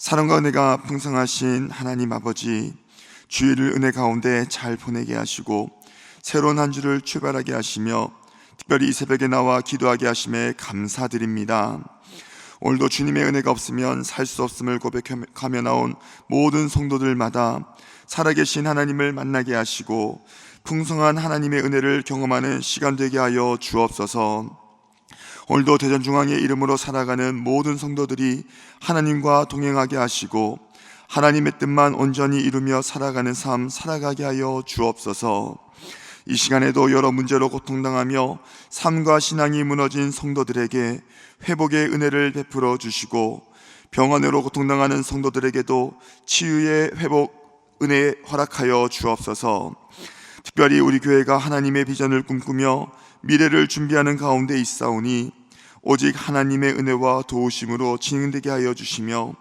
사랑과 은혜가 풍성하신 하나님 아버지, 주일을 은혜 가운데 잘 보내게 하시고 새로운 한 주를 출발하게 하시며 특별히 이 새벽에 나와 기도하게 하심에 감사드립니다. 오늘도 주님의 은혜가 없으면 살 수 없음을 고백하며 나온 모든 성도들마다 살아계신 하나님을 만나게 하시고 풍성한 하나님의 은혜를 경험하는 시간 되게 하여 주옵소서. 오늘도 대전중앙의 이름으로 살아가는 모든 성도들이 하나님과 동행하게 하시고 하나님의 뜻만 온전히 이루며 살아가는 삶 살아가게 하여 주옵소서. 이 시간에도 여러 문제로 고통당하며 삶과 신앙이 무너진 성도들에게 회복의 은혜를 베풀어 주시고 병원으로 고통당하는 성도들에게도 치유의 회복 은혜 허락하여 주옵소서. 특별히 우리 교회가 하나님의 비전을 꿈꾸며 미래를 준비하는 가운데 있사오니 오직 하나님의 은혜와 도우심으로 진행되게 하여 주시며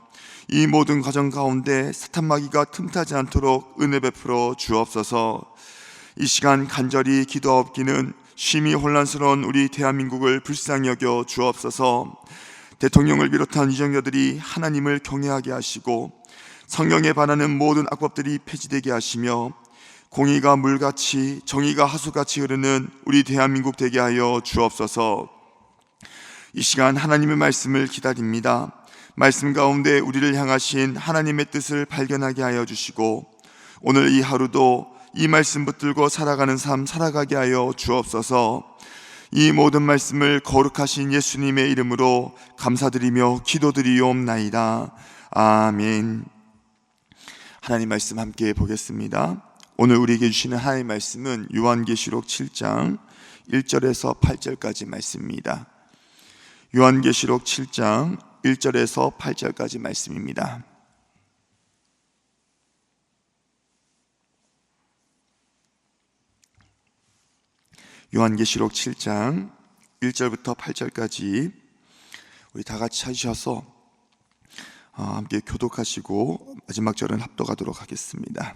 이 모든 과정 가운데 사탄마귀가 틈타지 않도록 은혜 베풀어 주옵소서. 이 시간 간절히 기도하옵기는 심히 혼란스러운 우리 대한민국을 불쌍히 여겨 주옵소서. 대통령을 비롯한 이정여들이 하나님을 경외하게 하시고 성령에 반하는 모든 악법들이 폐지되게 하시며 공의가 물같이 정의가 하수같이 흐르는 우리 대한민국 되게 하여 주옵소서. 이 시간 하나님의 말씀을 기다립니다. 말씀 가운데 우리를 향하신 하나님의 뜻을 발견하게 하여 주시고 오늘 이 하루도 이 말씀 붙들고 살아가는 삶 살아가게 하여 주옵소서. 이 모든 말씀을 거룩하신 예수님의 이름으로 감사드리며 기도드리옵나이다. 아멘. 하나님 말씀 함께 보겠습니다. 오늘 우리에게 주시는 하나님의 말씀은 요한계시록 7장 1절에서 8절까지 말씀입니다. 요한계시록 7장 1절에서 8절까지 말씀입니다. 요한계시록 7장 1절부터 8절까지 우리 다 같이 찾으셔서 함께 교독하시고 마지막 절은 합독하도록 하겠습니다.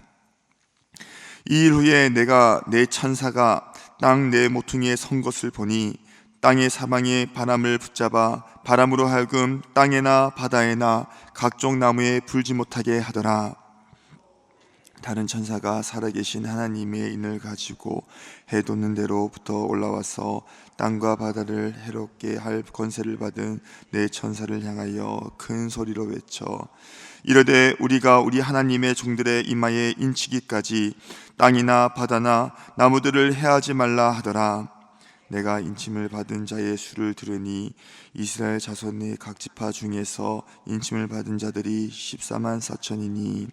이 일 후에 내가 내 천사가 땅 네 모퉁이에 선 것을 보니 땅의 사방에 바람을 붙잡아 바람으로 하여금 땅에나 바다에나 각종 나무에 불지 못하게 하더라. 다른 천사가 살아계신 하나님의 인을 가지고 해 돋는 데로부터 올라와서 땅과 바다를 해롭게 할 권세를 받은 네 천사를 향하여 큰 소리로 외쳐 이르되 우리가 우리 하나님의 종들의 이마에 인치기까지 땅이나 바다나 나무들을 해하지 말라 하더라. 내가 인침을 받은 자의 수를 들으니 이스라엘 자손의 각 지파 중에서 인침을 받은 자들이 14만 4천이니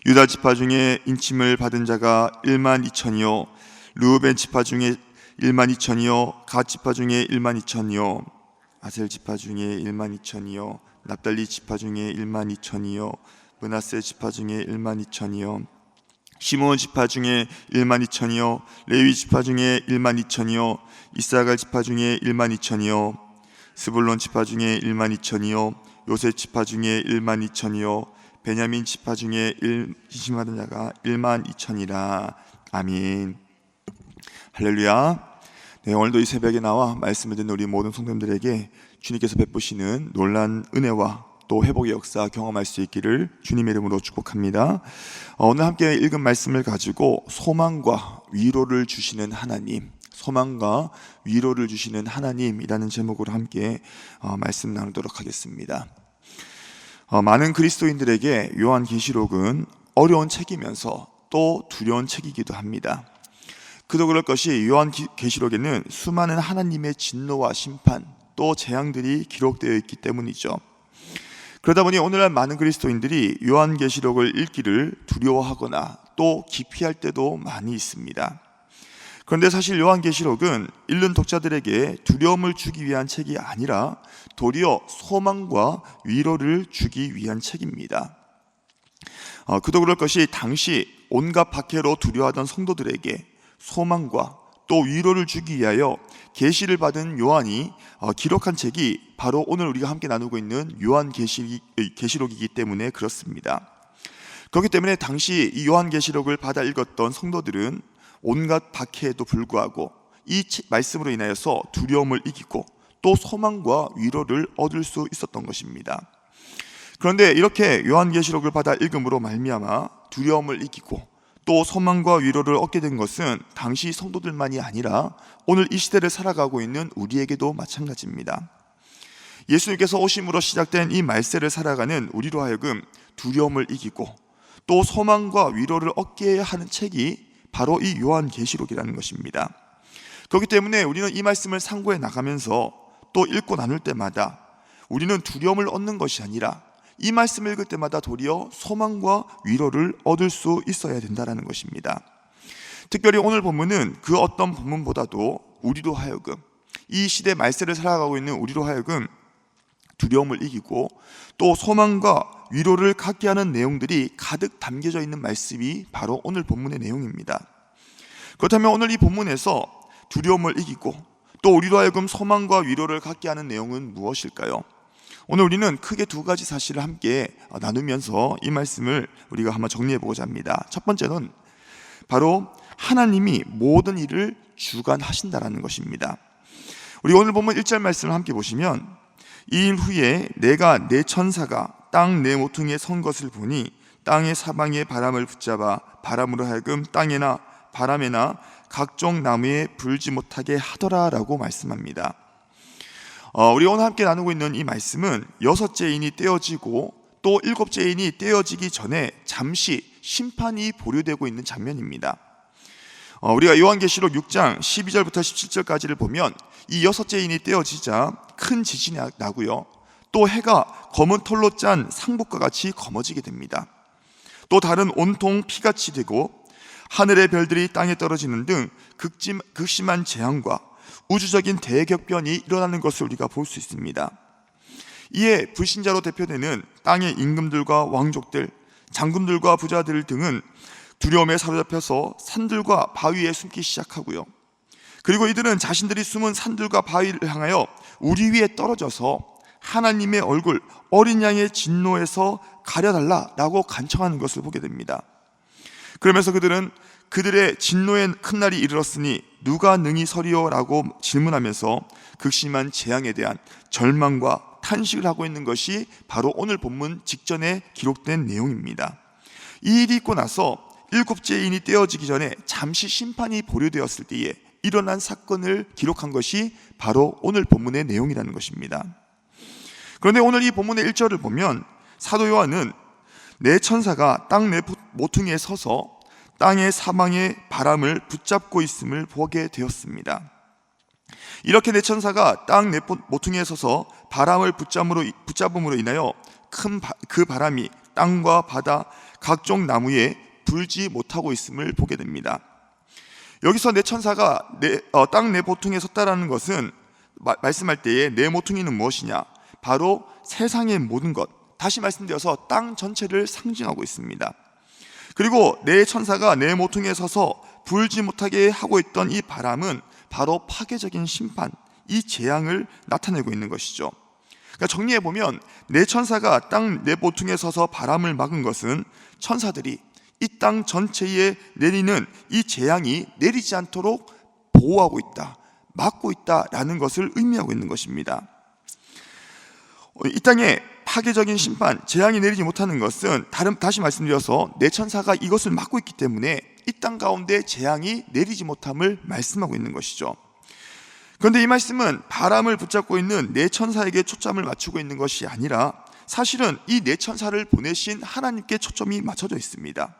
유다 지파 중에 인침을 받은 자가 1만 2천이요 르우벤 지파 중에 1만 2천이요 갓 지파 중에 1만 2천이요 아셀 지파 중에 1만 2천이요 납달리 지파 중에 1만 2천이요 므낫세 지파 중에 1만 2천이요 시므온 지파 중에 1만 2천이요 레위 지파 중에 1만 2천이요 이사갈 지파 중에 1만 2천이요 스불론 지파 중에 1만 2천이요 요셉 지파 중에 1만 2천이요 베냐민 지파 중에 인침받은 자가 1만 2천이라. 아멘. 할렐루야. 네, 오늘도 이 새벽에 나와 말씀을 듣는 우리 모든 성도님들에게 주님께서 베푸시는 놀라운 은혜와 또 회복의 역사 경험할 수 있기를 주님의 이름으로 축복합니다. 오늘 함께 읽은 말씀을 가지고 소망과 위로를 주시는 하나님, 소망과 위로를 주시는 하나님이라는 제목으로 함께 말씀 나누도록 하겠습니다. 많은 그리스도인들에게 요한계시록은 어려운 책이면서 또 두려운 책이기도 합니다. 그도 그럴 것이 요한계시록에는 수많은 하나님의 진노와 심판 또 재앙들이 기록되어 있기 때문이죠. 그러다 보니 오늘날 많은 그리스도인들이 요한계시록을 읽기를 두려워하거나 또 기피할 때도 많이 있습니다. 그런데 사실 요한계시록은 읽는 독자들에게 두려움을 주기 위한 책이 아니라 도리어 소망과 위로를 주기 위한 책입니다. 그도 그럴 것이 당시 온갖 박해로 두려워하던 성도들에게 소망과 또 위로를 주기 위하여 계시를 받은 요한이 기록한 책이 바로 오늘 우리가 함께 나누고 있는 요한계시록이기 때문에 그렇습니다. 그렇기 때문에 당시 이 요한계시록을 받아 읽었던 성도들은 온갖 박해에도 불구하고 이 말씀으로 인하여서 두려움을 이기고 또 소망과 위로를 얻을 수 있었던 것입니다. 그런데 이렇게 요한계시록을 받아 읽음으로 말미암아 두려움을 이기고 또 소망과 위로를 얻게 된 것은 당시 성도들만이 아니라 오늘 이 시대를 살아가고 있는 우리에게도 마찬가지입니다. 예수님께서 오심으로 시작된 이 말세를 살아가는 우리로 하여금 두려움을 이기고 또 소망과 위로를 얻게 하는 책이 바로 이 요한계시록이라는 것입니다. 그렇기 때문에 우리는 이 말씀을 상고해 나가면서 또 읽고 나눌 때마다 우리는 두려움을 얻는 것이 아니라 이 말씀을 읽을 때마다 도리어 소망과 위로를 얻을 수 있어야 된다는 것입니다. 특별히 오늘 본문은 그 어떤 본문보다도 우리로 하여금 이 시대 말세를 살아가고 있는 우리로 하여금 두려움을 이기고 또 소망과 위로를 갖게 하는 내용들이 가득 담겨져 있는 말씀이 바로 오늘 본문의 내용입니다. 그렇다면 오늘 이 본문에서 두려움을 이기고 또 우리로 하여금 소망과 위로를 갖게 하는 내용은 무엇일까요? 오늘 우리는 크게 두 가지 사실을 함께 나누면서 이 말씀을 우리가 한번 정리해 보고자 합니다. 첫 번째는 바로 하나님이 모든 일을 주관하신다라는 것입니다. 우리 오늘 본문 1절 말씀을 함께 보시면 이 일 후에 내가 내 천사가 땅 내 모퉁이에 선 것을 보니 땅의 사방의 바람을 붙잡아 바람으로 하여금 땅에나 바람에나 각종 나무에 불지 못하게 하더라라고 말씀합니다. 우리 오늘 함께 나누고 있는 이 말씀은 6째 인이 떼어지고 또 7째 인이 떼어지기 전에 잠시 심판이 보류되고 있는 장면입니다. 우리가 요한계시록 6장 12절부터 17절까지를 보면 이 6째 인이 떼어지자 큰 지진이 나고요, 또 해가 검은 털로 짠 상복과 같이 검어지게 됩니다. 또 달은 온통 피같이 되고 하늘의 별들이 땅에 떨어지는 등 극심한 재앙과 우주적인 대격변이 일어나는 것을 우리가 볼 수 있습니다. 이에 불신자로 대표되는 땅의 임금들과 왕족들, 장군들과 부자들 등은 두려움에 사로잡혀서 산들과 바위에 숨기 시작하고요, 그리고 이들은 자신들이 숨은 산들과 바위를 향하여 우리 위에 떨어져서 하나님의 얼굴, 어린 양의 진노에서 가려달라라고 간청하는 것을 보게 됩니다. 그러면서 그들은 그들의 진노의 큰 날이 이르렀으니 누가 능히 서리오라고 질문하면서 극심한 재앙에 대한 절망과 탄식을 하고 있는 것이 바로 오늘 본문 직전에 기록된 내용입니다. 이 일이 있고 나서 7째 인이 떼어지기 전에 잠시 심판이 보류되었을 때에 일어난 사건을 기록한 것이 바로 오늘 본문의 내용이라는 것입니다. 그런데 오늘 이 본문의 1절을 보면 사도 요한은 내 천사가 땅 내 모퉁이에 서서 땅의 사방의 바람을 붙잡고 있음을 보게 되었습니다. 이렇게 내 천사가 땅 내 모퉁이에 서서 바람을 붙잡음으로 인하여 그 바람이 땅과 바다 각종 나무에 불지 못하고 있음을 보게 됩니다. 여기서 내 천사가 땅 내 모퉁이에 섰다라는 것은 말씀할 때에 내 모퉁이는 무엇이냐? 바로 세상의 모든 것, 다시 말씀드려서 땅 전체를 상징하고 있습니다. 그리고 내 천사가 내 모퉁이에 서서 불지 못하게 하고 있던 이 바람은 바로 파괴적인 심판, 이 재앙을 나타내고 있는 것이죠. 그러니까 정리해보면 내 천사가 땅 내 모퉁이에 서서 바람을 막은 것은 천사들이 이 땅 전체에 내리는 이 재앙이 내리지 않도록 보호하고 있다, 막고 있다라는 것을 의미하고 있는 것입니다. 이 땅에 파괴적인 심판, 재앙이 내리지 못하는 것은 다시 말씀드려서 내 천사가 이것을 막고 있기 때문에 이 땅 가운데 재앙이 내리지 못함을 말씀하고 있는 것이죠. 그런데 이 말씀은 바람을 붙잡고 있는 내 천사에게 초점을 맞추고 있는 것이 아니라 사실은 이 내 천사를 보내신 하나님께 초점이 맞춰져 있습니다.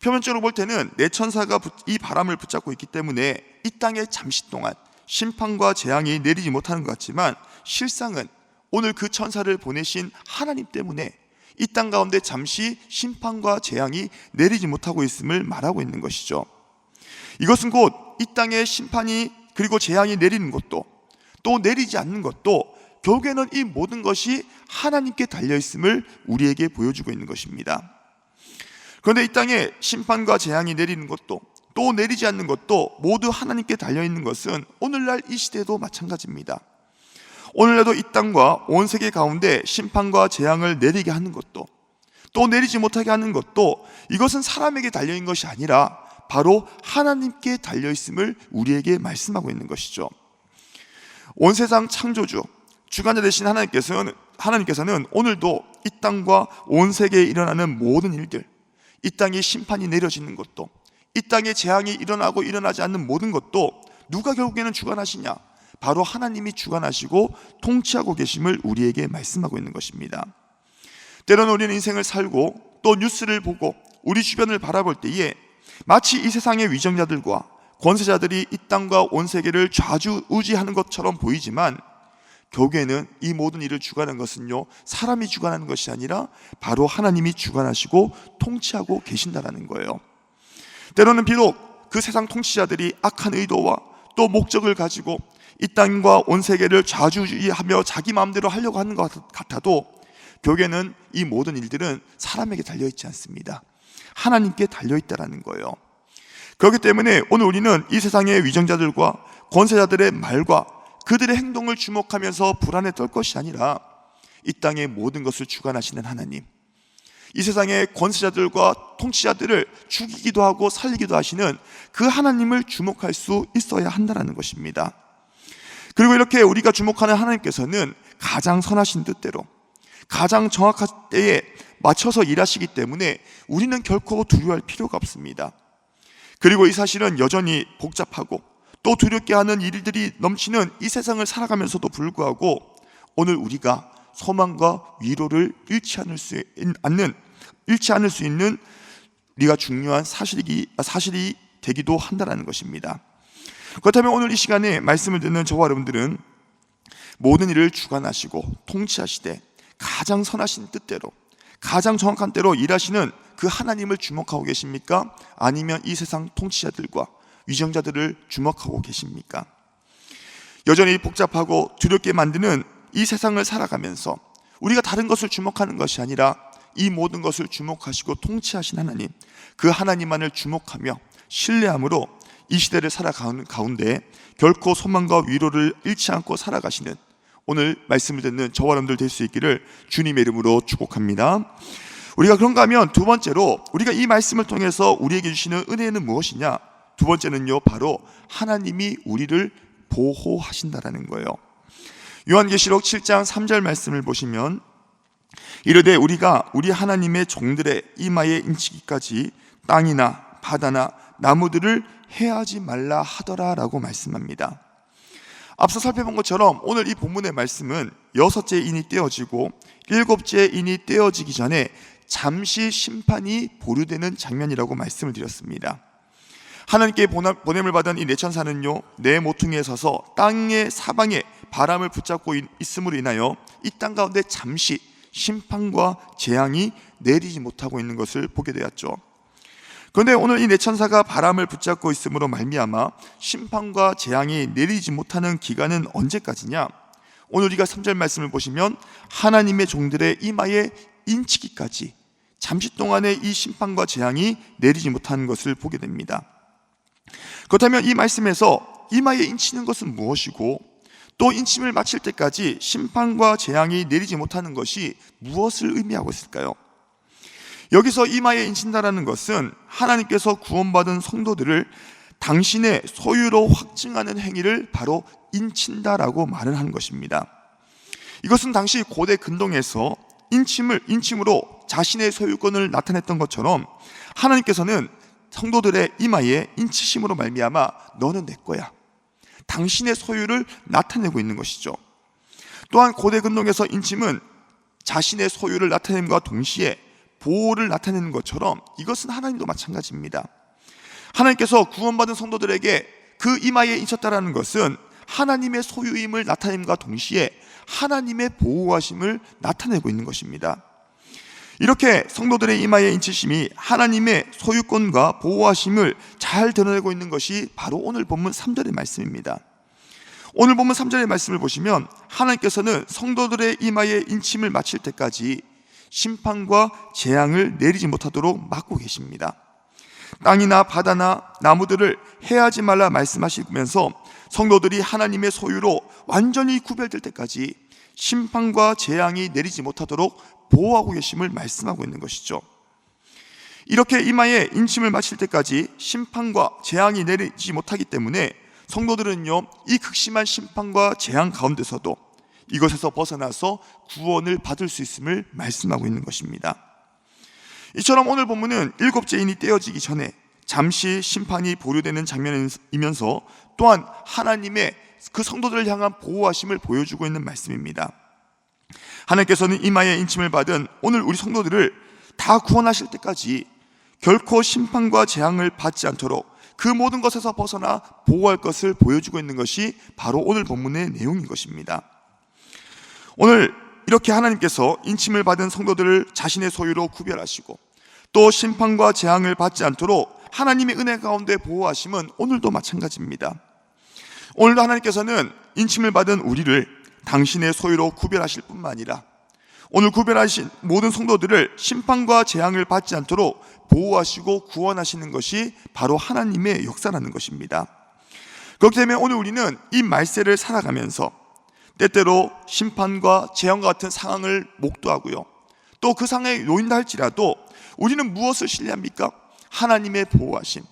표면적으로 볼 때는 내 천사가 이 바람을 붙잡고 있기 때문에 이 땅에 잠시 동안 심판과 재앙이 내리지 못하는 것 같지만 실상은 오늘 그 천사를 보내신 하나님 때문에 이 땅 가운데 잠시 심판과 재앙이 내리지 못하고 있음을 말하고 있는 것이죠. 이것은 곧 이 땅에 심판이 그리고 재앙이 내리는 것도 또 내리지 않는 것도 결국에는 이 모든 것이 하나님께 달려있음을 우리에게 보여주고 있는 것입니다. 그런데 이 땅에 심판과 재앙이 내리는 것도 또 내리지 않는 것도 모두 하나님께 달려있는 것은 오늘날 이 시대도 마찬가지입니다. 오늘날도 이 땅과 온 세계 가운데 심판과 재앙을 내리게 하는 것도 또 내리지 못하게 하는 것도 이것은 사람에게 달려있는 것이 아니라 바로 하나님께 달려있음을 우리에게 말씀하고 있는 것이죠. 온 세상 창조주, 주관자 되신 하나님께서는 하나님께서는 오늘도 이 땅과 온 세계에 일어나는 모든 일들, 이 땅에 심판이 내려지는 것도, 이 땅에 재앙이 일어나고 일어나지 않는 모든 것도 누가 결국에는 주관하시냐? 바로 하나님이 주관하시고 통치하고 계심을 우리에게 말씀하고 있는 것입니다. 때로는 우리는 인생을 살고 또 뉴스를 보고 우리 주변을 바라볼 때에 마치 이 세상의 위정자들과 권세자들이 이 땅과 온 세계를 좌지우지하는 것처럼 보이지만, 결국에는 이 모든 일을 주관하는 것은요, 사람이 주관하는 것이 아니라 바로 하나님이 주관하시고 통치하고 계신다라는 거예요. 때로는 비록 그 세상 통치자들이 악한 의도와 또 목적을 가지고 이 땅과 온 세계를 좌지우지하며 자기 마음대로 하려고 하는 것 같아도, 결국에는 이 모든 일들은 사람에게 달려있지 않습니다. 하나님께 달려있다라는 거예요. 그렇기 때문에 오늘 우리는 이 세상의 위정자들과 권세자들의 말과 그들의 행동을 주목하면서 불안에 떨 것이 아니라 이 땅의 모든 것을 주관하시는 하나님, 이 세상의 권세자들과 통치자들을 죽이기도 하고 살리기도 하시는 그 하나님을 주목할 수 있어야 한다는 것입니다. 그리고 이렇게 우리가 주목하는 하나님께서는 가장 선하신 뜻대로 가장 정확한 때에 맞춰서 일하시기 때문에 우리는 결코 두려워할 필요가 없습니다. 그리고 이 사실은 여전히 복잡하고 또 두렵게 하는 일들이 넘치는 이 세상을 살아가면서도 불구하고 오늘 우리가 소망과 위로를 잃지 않을 수 있는 우리가 중요한 사실이 되기도 한다는 것입니다. 그렇다면 오늘 이 시간에 말씀을 듣는 저와 여러분들은 모든 일을 주관하시고 통치하시되 가장 선하신 뜻대로 가장 정확한 때로 일하시는 그 하나님을 주목하고 계십니까? 아니면 이 세상 통치자들과 위정자들을 주목하고 계십니까? 여전히 복잡하고 두렵게 만드는 이 세상을 살아가면서 우리가 다른 것을 주목하는 것이 아니라 이 모든 것을 주목하시고 통치하신 하나님, 그 하나님만을 주목하며 신뢰함으로 이 시대를 살아가는 가운데 결코 소망과 위로를 잃지 않고 살아가시는 오늘 말씀을 듣는 저와 여러분들 될 수 있기를 주님의 이름으로 축복합니다. 우리가 그런가 하면 두 번째로 우리가 이 말씀을 통해서 우리에게 주시는 은혜는 무엇이냐? 두 번째는요, 바로 하나님이 우리를 보호하신다라는 거예요. 요한계시록 7장 3절 말씀을 보시면 이르되 우리가 우리 하나님의 종들의 이마에 인치기까지 땅이나 바다나 나무들을 해하지 말라 하더라 라고 말씀합니다. 앞서 살펴본 것처럼 오늘 이 본문의 말씀은 6째 인이 떼어지고 7째 인이 떼어지기 전에 잠시 심판이 보류되는 장면이라고 말씀을 드렸습니다. 하나님께 보냄을 받은 이 네 천사는요, 네 모퉁이에 서서 땅의 사방에 바람을 붙잡고 있음으로 인하여 이 땅 가운데 잠시 심판과 재앙이 내리지 못하고 있는 것을 보게 되었죠. 그런데 오늘 이 네 천사가 바람을 붙잡고 있음으로 말미암아 심판과 재앙이 내리지 못하는 기간은 언제까지냐? 오늘 우리가 3절 말씀을 보시면 하나님의 종들의 이마에 인치기까지 잠시 동안의 이 심판과 재앙이 내리지 못하는 것을 보게 됩니다. 그렇다면 이 말씀에서 이마에 인치는 것은 무엇이고 또 인침을 마칠 때까지 심판과 재앙이 내리지 못하는 것이 무엇을 의미하고 있을까요? 여기서 이마에 인친다라는 것은 하나님께서 구원받은 성도들을 당신의 소유로 확증하는 행위를 바로 인친다라고 말을 하는 것입니다. 이것은 당시 고대 근동에서 인침으로 자신의 소유권을 나타냈던 것처럼 하나님께서는 성도들의 이마에 인치심으로 말미암아 너는 내 거야, 당신의 소유를 나타내고 있는 것이죠. 또한 고대 근동에서 인침은 자신의 소유를 나타냄과 동시에 보호를 나타내는 것처럼 이것은 하나님도 마찬가지입니다. 하나님께서 구원받은 성도들에게 그 이마에 인쳤다라는 것은 하나님의 소유임을 나타냄과 동시에 하나님의 보호하심을 나타내고 있는 것입니다. 이렇게 성도들의 이마에 인치심이 하나님의 소유권과 보호하심을 잘 드러내고 있는 것이 바로 오늘 본문 3절의 말씀입니다. 오늘 본문 3절의 말씀을 보시면 하나님께서는 성도들의 이마에 인침을 마칠 때까지 심판과 재앙을 내리지 못하도록 막고 계십니다. 땅이나 바다나 나무들을 해하지 말라 말씀하시면서 성도들이 하나님의 소유로 완전히 구별될 때까지 심판과 재앙이 내리지 못하도록 보호하고 계심을 말씀하고 있는 것이죠. 이렇게 이마에 인침을 마칠 때까지 심판과 재앙이 내리지 못하기 때문에 성도들은요, 이 극심한 심판과 재앙 가운데서도 이것에서 벗어나서 구원을 받을 수 있음을 말씀하고 있는 것입니다. 이처럼 오늘 본문은 7째 인이 떼어지기 전에 잠시 심판이 보류되는 장면이면서 또한 하나님의 그 성도들을 향한 보호하심을 보여주고 있는 말씀입니다. 하나님께서는 이마에 인침을 받은 오늘 우리 성도들을 다 구원하실 때까지 결코 심판과 재앙을 받지 않도록 그 모든 것에서 벗어나 보호할 것을 보여주고 있는 것이 바로 오늘 본문의 내용인 것입니다. 오늘 이렇게 하나님께서 인침을 받은 성도들을 자신의 소유로 구별하시고 또 심판과 재앙을 받지 않도록 하나님의 은혜 가운데 보호하심은 오늘도 마찬가지입니다. 오늘도 하나님께서는 인침을 받은 우리를 당신의 소유로 구별하실 뿐만 아니라 오늘 구별하신 모든 성도들을 심판과 재앙을 받지 않도록 보호하시고 구원하시는 것이 바로 하나님의 역사라는 것입니다. 그렇기 때문에 오늘 우리는 이 말세를 살아가면서 때때로 심판과 재앙과 같은 상황을 목도하고요, 또 그 상황에 놓인다 할지라도 우리는 무엇을 신뢰합니까? 하나님의 보호하심.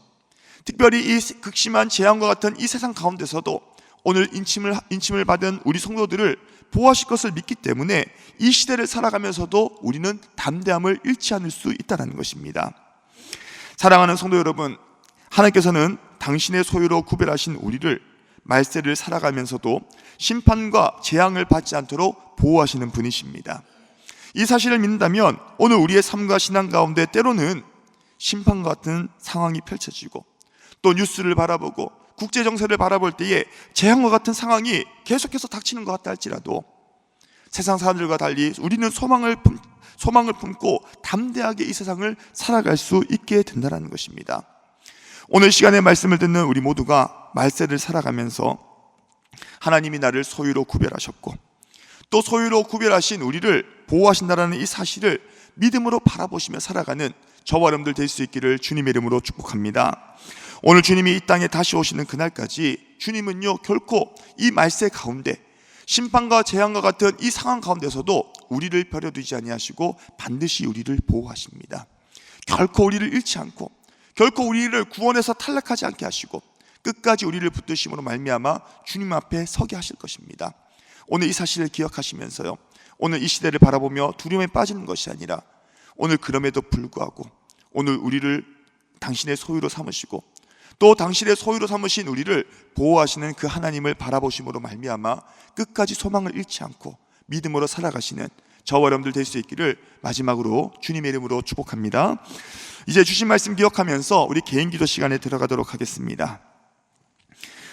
특별히 이 극심한 재앙과 같은 이 세상 가운데서도 오늘 인침을 받은 우리 성도들을 보호하실 것을 믿기 때문에 이 시대를 살아가면서도 우리는 담대함을 잃지 않을 수 있다는 것입니다. 사랑하는 성도 여러분, 하나님께서는 당신의 소유로 구별하신 우리를 말세를 살아가면서도 심판과 재앙을 받지 않도록 보호하시는 분이십니다. 이 사실을 믿는다면 오늘 우리의 삶과 신앙 가운데 때로는 심판과 같은 상황이 펼쳐지고 또 뉴스를 바라보고 국제정세를 바라볼 때에 재앙과 같은 상황이 계속해서 닥치는 것 같다 할지라도 세상 사람들과 달리 우리는 소망을 품고 담대하게 이 세상을 살아갈 수 있게 된다는 것입니다. 오늘 시간에 말씀을 듣는 우리 모두가 말세를 살아가면서 하나님이 나를 소유로 구별하셨고 또 소유로 구별하신 우리를 보호하신다는 이 사실을 믿음으로 바라보시며 살아가는 저와 여러분들 될 수 있기를 주님의 이름으로 축복합니다. 오늘 주님이 이 땅에 다시 오시는 그날까지 주님은요 결코 이 말세 가운데 심판과 재앙과 같은 이 상황 가운데서도 우리를 버려두지 아니하시고 반드시 우리를 보호하십니다. 결코 우리를 잃지 않고 결코 우리를 구원해서 탈락하지 않게 하시고 끝까지 우리를 붙드심으로 말미암아 주님 앞에 서게 하실 것입니다. 오늘 이 사실을 기억하시면서요, 오늘 이 시대를 바라보며 두려움에 빠지는 것이 아니라 오늘 그럼에도 불구하고 오늘 우리를 당신의 소유로 삼으시고 또 당신의 소유로 삼으신 우리를 보호하시는 그 하나님을 바라보심으로 말미암아 끝까지 소망을 잃지 않고 믿음으로 살아가시는 저와 여러분들 될 수 있기를 마지막으로 주님의 이름으로 축복합니다. 이제 주신 말씀 기억하면서 우리 개인 기도 시간에 들어가도록 하겠습니다.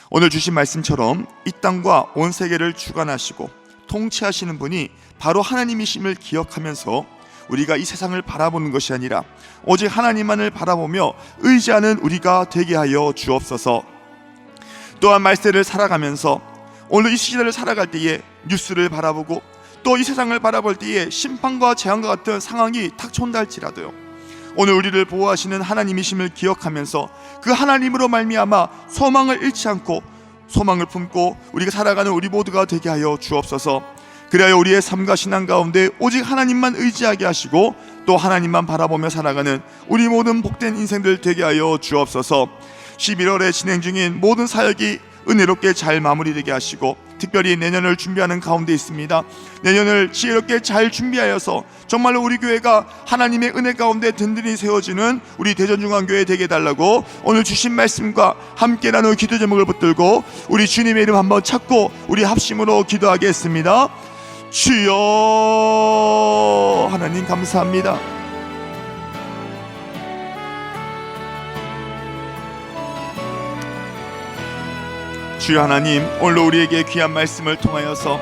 오늘 주신 말씀처럼 이 땅과 온 세계를 주관하시고 통치하시는 분이 바로 하나님이심을 기억하면서 우리가 이 세상을 바라보는 것이 아니라 오직 하나님만을 바라보며 의지하는 우리가 되게 하여 주옵소서. 또한 말세를 살아가면서 오늘 이 시대를 살아갈 때에 뉴스를 바라보고 또 이 세상을 바라볼 때에 심판과 재앙과 같은 상황이 닥쳐온다 할지라도요, 오늘 우리를 보호하시는 하나님이심을 기억하면서 그 하나님으로 말미암아 소망을 잃지 않고 소망을 품고 우리가 살아가는 우리 모두가 되게 하여 주옵소서. 그래야 우리의 삶과 신앙 가운데 오직 하나님만 의지하게 하시고 또 하나님만 바라보며 살아가는 우리 모든 복된 인생들 되게 하여 주옵소서. 11월에 진행 중인 모든 사역이 은혜롭게 잘 마무리되게 하시고 특별히 내년을 준비하는 가운데 있습니다. 내년을 지혜롭게 잘 준비하여서 정말로 우리 교회가 하나님의 은혜 가운데 든든히 세워지는 우리 대전중앙교회 되게 해달라고 오늘 주신 말씀과 함께 나누는 기도 제목을 붙들고 우리 주님의 이름 한번 찾고 우리 합심으로 기도하겠습니다. 주여, 하나님 감사합니다. 주여 하나님, 오늘도 우리에게 귀한 말씀을 통하여서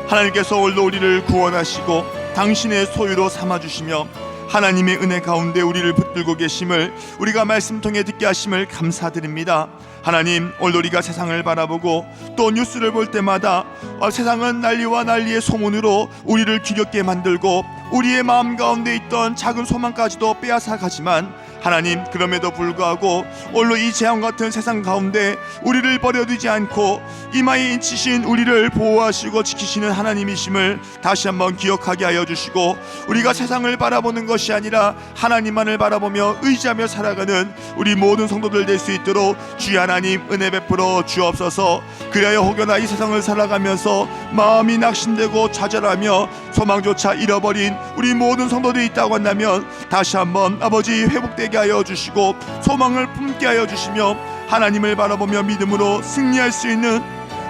하나님께서 오늘도 우리를 구원하시고 당신의 소유로 삼아주시며 하나님의 은혜 가운데 우리를 붙들고 계심을 우리가 말씀 통해 듣게 하심을 감사드립니다. 하나님, 오늘 우리가 세상을 바라보고 또 뉴스를 볼 때마다 세상은 난리와 난리의 소문으로 우리를 기렵게 만들고 우리의 마음 가운데 있던 작은 소망까지도 빼앗아 가지만 하나님, 그럼에도 불구하고 오늘로 이 재앙 같은 세상 가운데 우리를 버려두지 않고 이마에 인치신 우리를 보호하시고 지키시는 하나님이심을 다시 한번 기억하게 하여 주시고, 우리가 세상을 바라보는 것이 아니라 하나님만을 바라보며 의지하며 살아가는 우리 모든 성도들 될 수 있도록 주의 하나님 은혜 베풀어 주옵소서. 그리하여 혹여나 이 세상을 살아가면서 마음이 낙심되고 좌절하며 소망조차 잃어버린 우리 모든 성도들이 있다고 한다면 다시 한번 아버지 회복되게 하여 주시고 소망을 품게 하여 주시며 하나님을 바라보며 믿음으로 승리할 수 있는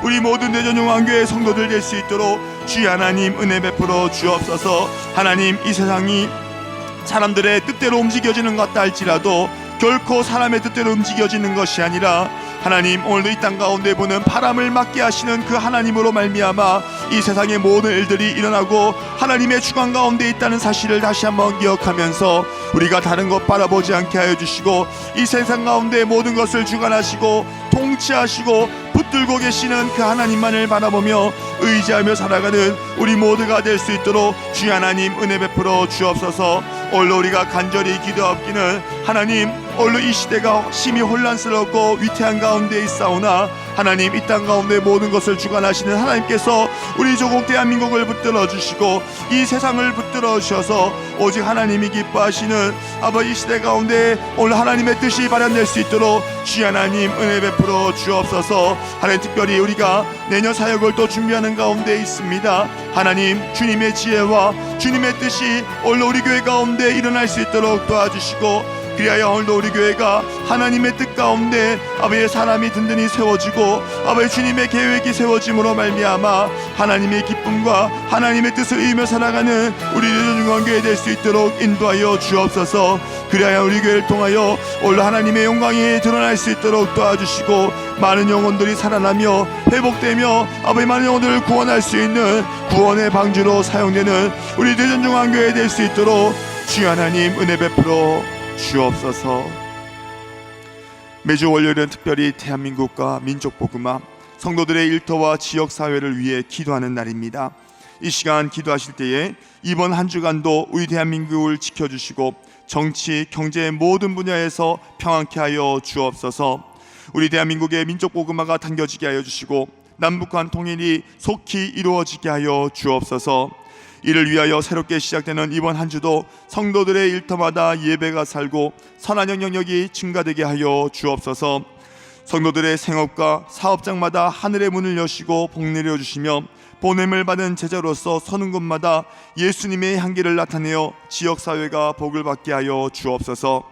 우리 모든 대전용왕교회 성도들 될 수 있도록 주의 하나님 은혜 베풀어 주옵소서. 하나님, 이 세상이 사람들의 뜻대로 움직여지는 것 같다 할지라도 결코 사람의 뜻대로 움직여지는 것이 아니라 하나님, 오늘도 이 땅 가운데 보는 바람을 막게 하시는 그 하나님으로 말미암아 이 세상의 모든 일들이 일어나고 하나님의 주관 가운데 있다는 사실을 다시 한번 기억하면서 우리가 다른 것 바라보지 않게 하여 주시고 이 세상 가운데 모든 것을 주관하시고 통치하시고 붙들고 계시는 그 하나님만을 바라보며 의지하며 살아가는 우리 모두가 될 수 있도록 주의 하나님 은혜 베풀어 주옵소서. 오늘도 우리가 간절히 기도하옵기는 하나님, 오늘도 이 시대가 심히 혼란스럽고 위태한 가운데 있사오나 하나님, 이 땅 가운데 모든 것을 주관하시는 하나님께서 우리 조국 대한민국을 붙들어 주시고 이 세상을 붙들어 주셔서 오직 하나님이 기뻐하시는 아버지 이 시대 가운데 오늘 하나님의 뜻이 발현될 수 있도록 주의 하나님 은혜 베풀어 주옵소서. 하나님, 특별히 우리가 내년 사역을 또 준비하는 가운데 있습니다. 하나님, 주님의 지혜와 주님의 뜻이 오늘 우리 교회 가운데 일어날 수 있도록 도와주시고, 그리하여 오늘도 우리 교회가 하나님의 뜻 가운데 아버지의 사람이 든든히 세워지고 아버지 주님의 계획이 세워짐으로 말미암아 하나님의 기쁨과 하나님의 뜻을 이루며 살아가는 우리 대전중앙교회 될 수 있도록 인도하여 주옵소서. 그리하여 우리 교회를 통하여 오늘 하나님의 영광이 드러날 수 있도록 도와주시고 많은 영혼들이 살아나며 회복되며 아버지 많은 영혼들을 구원할 수 있는 구원의 방주로 사용되는 우리 대전중앙교회 될 수 있도록 주의 하나님 은혜 베풀어 주옵소서. 매주 월요일은 특별히 대한민국과 민족복음화 성도들의 일터와 지역사회를 위해 기도하는 날입니다. 이 시간 기도하실 때에 이번 한 주간도 우리 대한민국을 지켜주시고 정치, 경제의 모든 분야에서 평안케 하여 주옵소서. 우리 대한민국의 민족복음화가 당겨지게 하여 주시고 남북한 통일이 속히 이루어지게 하여 주옵소서. 이를 위하여 새롭게 시작되는 이번 한 주도 성도들의 일터마다 예배가 살고 선한 영역이 증가되게 하여 주옵소서. 성도들의 생업과 사업장마다 하늘의 문을 여시고 복 내려주시며 보냄을 받은 제자로서 서는 곳마다 예수님의 향기를 나타내어 지역사회가 복을 받게 하여 주옵소서.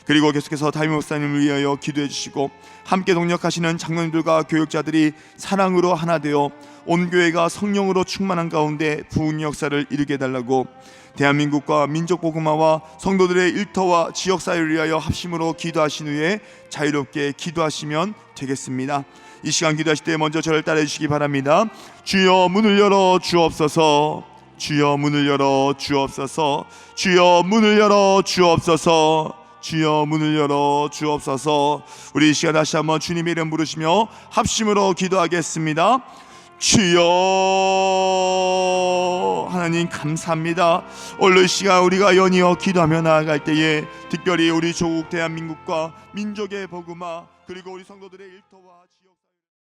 그리고 계속해서 담임 목사님을 위하여 기도해 주시고 함께 동력하시는 장로님들과 교육자들이 사랑으로 하나 되어 온 교회가 성령으로 충만한 가운데 부흥 역사를 이루게 해달라고 대한민국과 민족복음화와 성도들의 일터와 지역사회를 위하여 합심으로 기도하신 후에 자유롭게 기도하시면 되겠습니다. 이 시간 기도하실 때 먼저 저를 따라해 주시기 바랍니다. 주여 문을 열어 주옵소서. 주여 문을 열어 주옵소서. 주여 문을 열어 주옵소서. 주여 문을 열어 주옵소서. 우리 이 시간 다시 한번 주님의 이름 부르시며 합심으로 기도하겠습니다. 주여. 하나님 감사합니다. 오늘 이 시간 우리가 연이어 기도하며 나아갈 때에 특별히 우리 조국 대한민국과 민족의 복음화 그리고 우리 성도들의 일터와